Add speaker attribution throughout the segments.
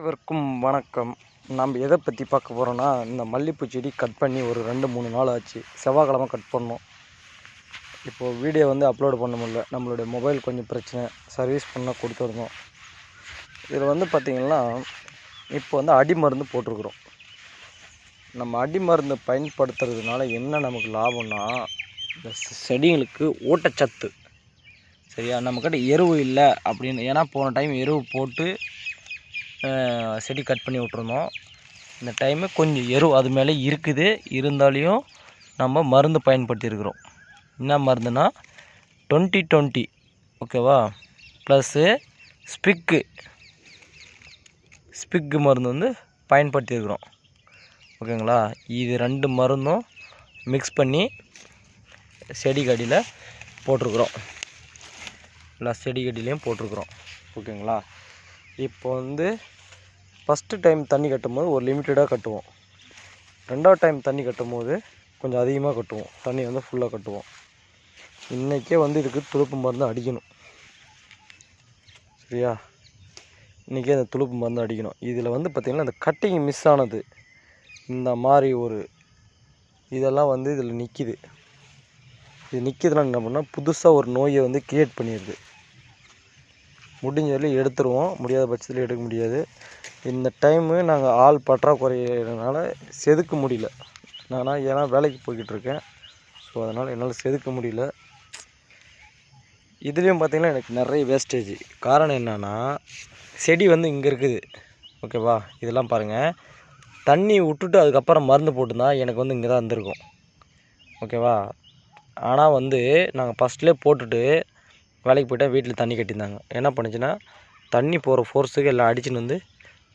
Speaker 1: அனைவருக்கும் வணக்கம். நம்ம எதை பற்றி பார்க்க போகிறோன்னா, இந்த மல்லிகைப்பூ செடி கட் பண்ணி ஒரு 2-3 நாள் ஆச்சு. செவ்வாய்க்கிழமை கட் பண்ணோம். இப்போது வீடியோ அப்லோடு பண்ண முடியல. நம்மளுடைய மொபைல் கொஞ்சம் பிரச்சனை, சர்வீஸ் பண்ண கொடுத்துருந்தோம். இதில் பார்த்திங்கன்னா, இப்போ அடி மருந்து போட்டிருக்குறோம். நம்ம அடி மருந்து பயன்படுத்துறதுனால என்ன நமக்கு லாபம்னா, இந்த செடிகளுக்கு ஊட்டச்சத்து சரியா, நம்மக்கிட்ட எருவு இல்லை அப்படின்னு. ஏன்னா போன டைம் எருவு போட்டு செடி கட் பண்ணி விட்ருந்தோம். இந்த டைமு கொஞ்சம் எருவு அது மேலே இருக்குது. இருந்தாலையும் நம்ம மருந்து பயன்படுத்தியிருக்கிறோம். என்ன மருந்துனா 2020 ஓகேவா, ப்ளஸ்ஸு ஸ்பிக்கு மருந்து பயன்படுத்தியிருக்கிறோம். ஓகேங்களா, இது 2 மருந்தும் மிக்ஸ் பண்ணி செடி கடியில் போட்டிருக்குறோம். எல்லா செடி கடியிலையும் போட்டிருக்குறோம். ஓகேங்களா, இப்போ ஃபஸ்ட்டு டைம் தண்ணி கட்டும் போது ஒரு லிமிட்டடாக கட்டுவோம். 2வது டைம் தண்ணி கட்டும் போது கொஞ்சம் அதிகமாக கட்டுவோம். தண்ணி ஃபுல்லாக கட்டுவோம். இன்றைக்கே இதுக்கு துளுப்பு மருந்து அடிக்கணும். சரியா, இன்றைக்கே அந்த துளுப்பு மருந்து அடிக்கணும். இதில் பார்த்திங்கன்னா இந்த கட்டிங் மிஸ் ஆனது இந்த மாதிரி இதெல்லாம் இதில் நிற்கிது. இது நிற்கிதுன்னா என்ன பண்ணால் புதுசாக ஒரு நோயை கிரியேட் பண்ணிடுது. முடிஞ்ச வரையும் எடுத்துருவோம், முடியாத பட்சத்தில் எடுக்க முடியாது. இந்த டைமு நாங்கள் ஆள் பற்றாக்குறையினால செதுக்க முடியல. ஏன்னா வேலைக்கு போய்கிட்டு இருக்கேன். ஸோ அதனால் என்னால் செதுக்க முடியல. இதுலேயும் பார்த்திங்கன்னா எனக்கு நிறைய வேஸ்டேஜ். காரணம் என்னென்னா, செடி இங்கே இருக்குது. ஓகேவா, இதெல்லாம் பாருங்கள். தண்ணி விட்டுட்டு அதுக்கப்புறம் மருந்து போட்டுருந்தா எனக்கு இங்கே தான் இருந்திருக்கும். ஓகேவா, ஆனால் நாங்கள் ஃபஸ்ட்லேயே போட்டுட்டு வேலைக்கு போய்ட்டால் வீட்டில் தண்ணி கட்டியிருந்தாங்க. என்ன பண்ணுச்சுன்னா, தண்ணி போகிற ஃபோர்ஸுக்கு எல்லாம் அடிச்சுன்னு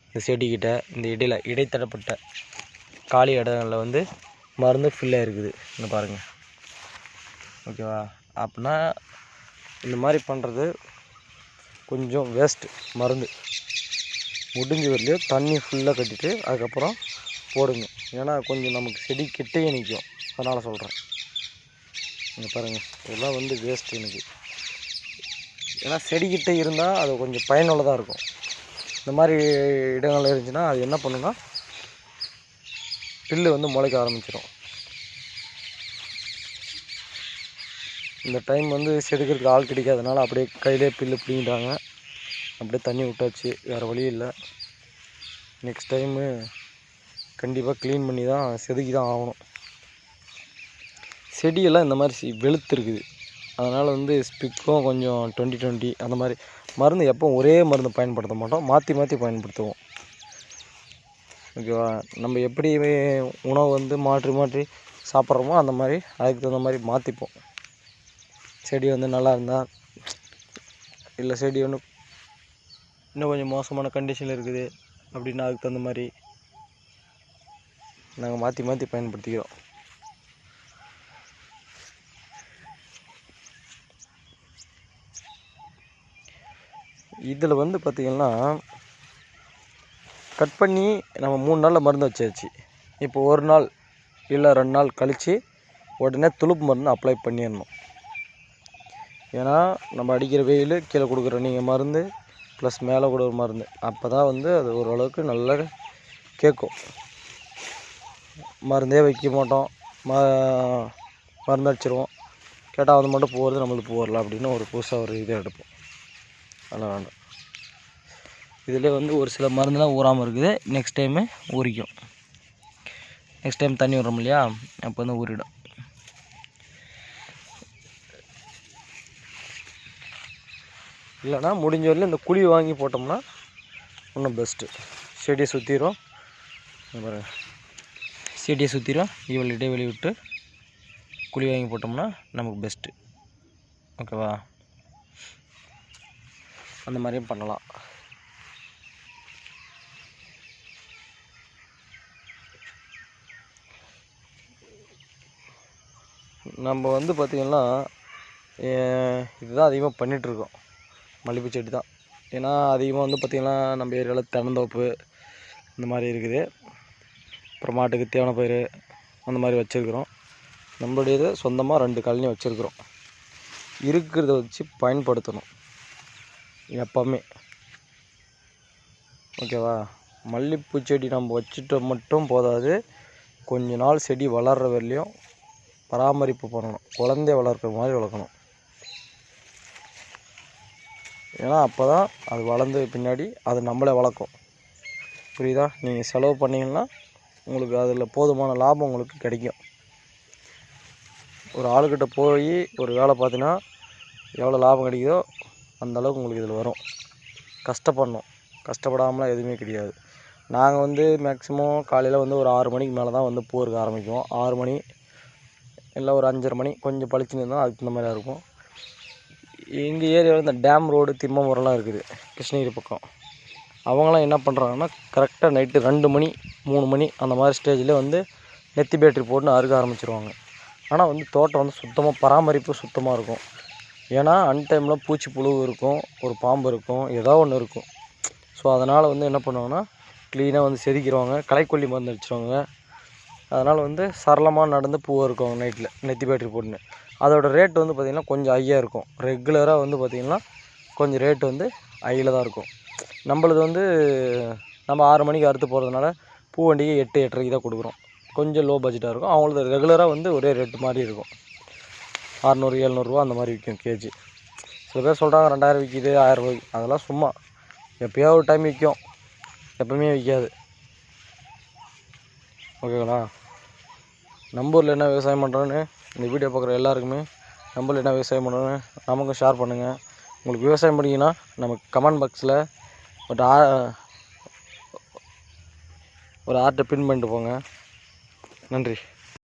Speaker 1: இந்த செடிக்கிட்ட இந்த இடைத்தடப்பட்ட காலி இடங்களில் மருந்து ஃபில்லாக இருக்குது. இங்கே பாருங்கள். ஓகேவா, அப்படின்னா இந்த மாதிரி பண்ணுறது கொஞ்சம் வேஸ்ட்டு. மருந்து முடிஞ்ச வரலையோ தண்ணி ஃபுல்லாக கட்டிட்டு அதுக்கப்புறம் போடுங்க. ஏன்னா கொஞ்சம் நமக்கு செடி கிட்டேயே நிற்கும். அதனால் சொல்கிறேன். இங்கே பாருங்கள், இதெல்லாம் வேஸ்ட்டு எனக்கு. ஏன்னா செடிக்கிட்டே இருந்தால் அது கொஞ்சம் பயனுள்ளதாக இருக்கும். இந்த மாதிரி இடங்கள் இருந்துச்சுன்னா அது என்ன பண்ணுன்னா, பில்லு முளைக்க ஆரம்பிச்சிடும். இந்த டைம் செதுக்கிறதுக்கு ஆள் கிடைக்காதனால அப்படியே கையிலே பில்லு பிடிங்கிட்டாங்க. அப்படியே தண்ணி விட்டாச்சு, வேறு வழி இல்லை. நெக்ஸ்ட் டைமு கண்டிப்பாக க்ளீன் பண்ணி தான் செதுக்கி தான் ஆகணும். செடியெல்லாம் இந்த மாதிரி வெளுத்துருக்குது. அதனால் ஸ்பிக்கும் கொஞ்சம் 2020 அந்த மாதிரி மருந்து எப்போ ஒரே மருந்து பயன்படுத்த மாட்டோம், மாற்றி மாற்றி பயன்படுத்துவோம். ஓகேவா, நம்ம எப்படி உணவு மாற்றி மாற்றி சாப்பிட்றோமோ அந்த மாதிரி அதுக்கு தகுந்த மாதிரி மாற்றிப்போம். செடி நல்லா இருந்தால், இல்லை செடி இன்னும் கொஞ்சம் மோசமான கண்டிஷனில் இருக்குது அப்படின்னா அதுக்கு தகுந்த மாதிரி நாங்கள் மாற்றி மாற்றி பயன்படுத்திக்கிறோம். இதில் பார்த்திங்கன்னா கட் பண்ணி நம்ம 3 நாளில் மருந்து வச்சாச்சு. இப்போ 1 நாள் இல்லை 2 நாள் கழித்து உடனே துளுப்பு மருந்து அப்ளை பண்ணிடணும். ஏன்னா நம்ம அடிக்கிற வெயில், கீழே கொடுக்குற நீங்கள் மருந்து ப்ளஸ் மேலே கூட ஒரு மருந்து, அப்போ தான் அது ஓரளவுக்கு நல்லா கேட்கும். மருந்தே வைக்க மாட்டோம், மருந்து அடிச்சிருவோம். கேட்டால் அது மட்டும் போகிறது, நம்மளுக்கு போகல அப்படின்னு ஒரு புதுசாக ஒரு இதை எடுப்போம். அதெல்லாம் வேண்டாம். இதில் ஒரு சில மருந்துலாம் ஊறாமல் இருக்குது. நெக்ஸ்ட் டைமு ஊறிக்கும். நெக்ஸ்ட் டைம் தண்ணி விட்றோம் இல்லையா, அப்போ ஊறிடும். இல்லைனா முடிஞ்ச வரையிலும் இந்த குழி வாங்கி போட்டோம்னா இன்னும் பெஸ்ட்டு. செடியை சுற்றிடும். செடியை சுற்றிடும். இடைவெளி விட்டு குழி வாங்கி போட்டோம்னா நமக்கு பெஸ்ட்டு. ஓகேவா, அந்த மாதிரியும் பண்ணலாம். நம்ம பார்த்திங்கன்னா இதுதான் அதிகமாக பண்ணிகிட்ருக்கோம், மல்லிகைப்பூ செடி தான். ஏன்னா அதிகமாக பார்த்திங்கன்னா நம்ம ஏரியாவில் தென்னந்தோப்பு இந்த மாதிரி இருக்குது. அப்புறம் மாட்டுக்கு தேவன பயிர் அந்த மாதிரி வச்சுருக்குறோம். நம்மளுடையது சொந்தமாக 2 கழனி வச்சுருக்குறோம். இருக்கிறத வச்சு பயன்படுத்தணும் எப்போவுமே. ஓகேவா? மல்லிப்பூ செடி நம்ம வச்சுட்டு மட்டும் போதாது, கொஞ்ச நாள் செடி வளர்கிற வரையிலையும் பராமரிப்பு பண்ணணும். குழந்தைய வளர்க்குற மாதிரி வளர்க்கணும். ஏன்னா அப்போ தான் அது வளர்ந்த பின்னாடி அது நம்மளே வளர்க்கும். புரியுதா? நீங்கள் செலவு பண்ணிங்கன்னா உங்களுக்கு அதில் போதுமான லாபம் உங்களுக்கு கிடைக்கும். ஒரு ஆளுக்கிட்ட போய் ஒரு வேலை பார்த்தீங்கன்னா எவ்வளோ லாபம் கிடைக்குதோ அந்தளவுக்கு உங்களுக்கு இதில் வரும். கஷ்டப்படணும். கஷ்டப்படாமலாம் எதுவுமே கிடையாது. நாங்கள் வந்து மேக்ஸிமம் காலையில் வந்து ஒரு 6 மணிக்கு மேலே தான் வந்து பூ இருக்க ஆரம்பிக்கும். 6 மணி இல்லை ஒரு 5:30 மணி கொஞ்சம் பளிச்சுன்னு இருந்தால் அதுக்கு இந்த மாதிரி இருக்கும். எங்கள் ஏரியாவில் இந்த டேம் ரோடு திம்மபுரம்லாம் இருக்குது கிருஷ்ணகிரி பக்கம். அவங்களாம் என்ன பண்ணுறாங்கன்னா கரெக்டாக நைட்டு 2 மணி 3 மணி அந்த மாதிரி ஸ்டேஜில் வந்து நெத்தி பேட்டரி போட்டுன்னு அறுக்க ஆரம்பிச்சிருவாங்க. ஆனால் வந்து தோட்டம் வந்து சுத்தமாக பராமரிப்பு சுத்தமாக இருக்கும். ஏன்னா அன்டைமில் பூச்சி புழு இருக்கும், ஒரு பாம்பு இருக்கும், ஏதோ ஒன்று இருக்கும். ஸோ அதனால் வந்து என்ன பண்ணுவாங்கன்னா க்ளீனாக வந்து செதுக்கிடுவாங்க, களைக்கொல்லி மருந்து அடிச்சிடுவாங்க. அதனால் வந்து சரளமாக நடந்து பூவை இருக்குவாங்க நைட்டில் நெத்தி பேட்டரி போட்டுன்னு. அதோடய ரேட் வந்து பார்த்திங்கன்னா கொஞ்சம் ஹையாக இருக்கும். ரெகுலராக வந்து பார்த்திங்கன்னா கொஞ்சம் ரேட் வந்து ஹையில் தான் இருக்கும். நம்மளது வந்து நம்ம 6 மணிக்கு அறுத்து போகிறதுனால பூ வண்டிக்கு 8, 8:30 தான் கொடுக்குறோம். கொஞ்சம் லோ பட்ஜெட்டாக இருக்கும். அவங்களது ரெகுலராக வந்து ஒரே ரேட்டு மாதிரி இருக்கும். 600, 700 அந்த மாதிரி விற்கும் கேஜி. சில பேர் சொல்கிறாங்க 2000 விற்கிது, 1000 ரூபாய்க்கு. அதெல்லாம் சும்மா எப்போயோ ஒரு டைம் விற்கும், எப்பவுமே விற்காது. ஓகேங்களா? நம்ம ஊரில் என்ன விவசாயம் பண்ணுறோன்னு இந்த வீடியோ பார்க்குற எல்லாருக்குமே நம்ம ஊரில் என்ன விவசாயம் பண்ணுறோன்னு நமக்கும் ஷேர் பண்ணுங்கள். உங்களுக்கு விவசாயம் பண்ணிங்கன்னா நமக்கு கமெண்ட் பாக்ஸில் ஒரு ஆர்ட்டை பின் பண்ணிட்டு போங்க. நன்றி.